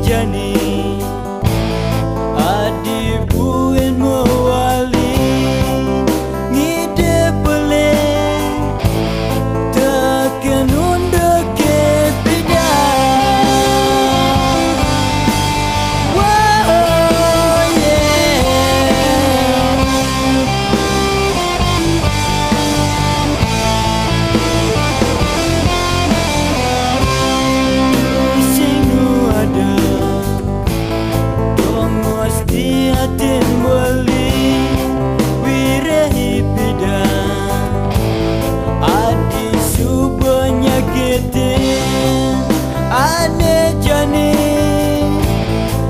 Jani adi buen mawali ngide pele takkan unda ke pida wow yeah sinu ada Diatin wali wirehi pida adi subanya kete ane jani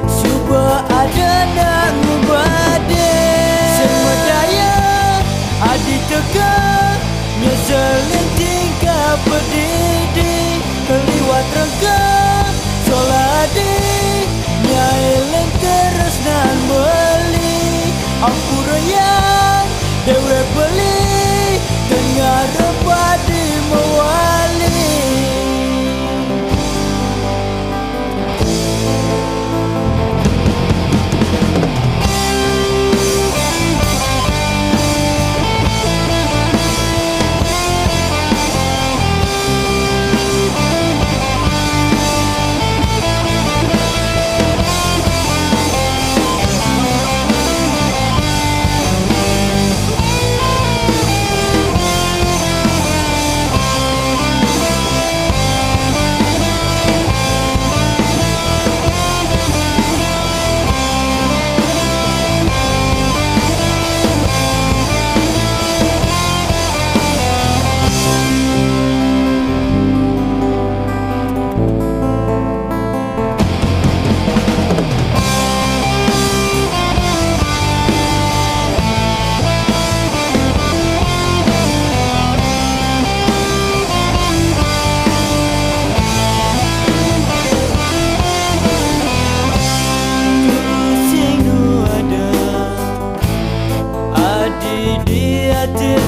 suba ada nang bade semua daya adi teka nyeselin tingkah pedidi keliwat rengka soladi nyailin terus nan beli aku rayang dewe beli dengar padi mewali diatin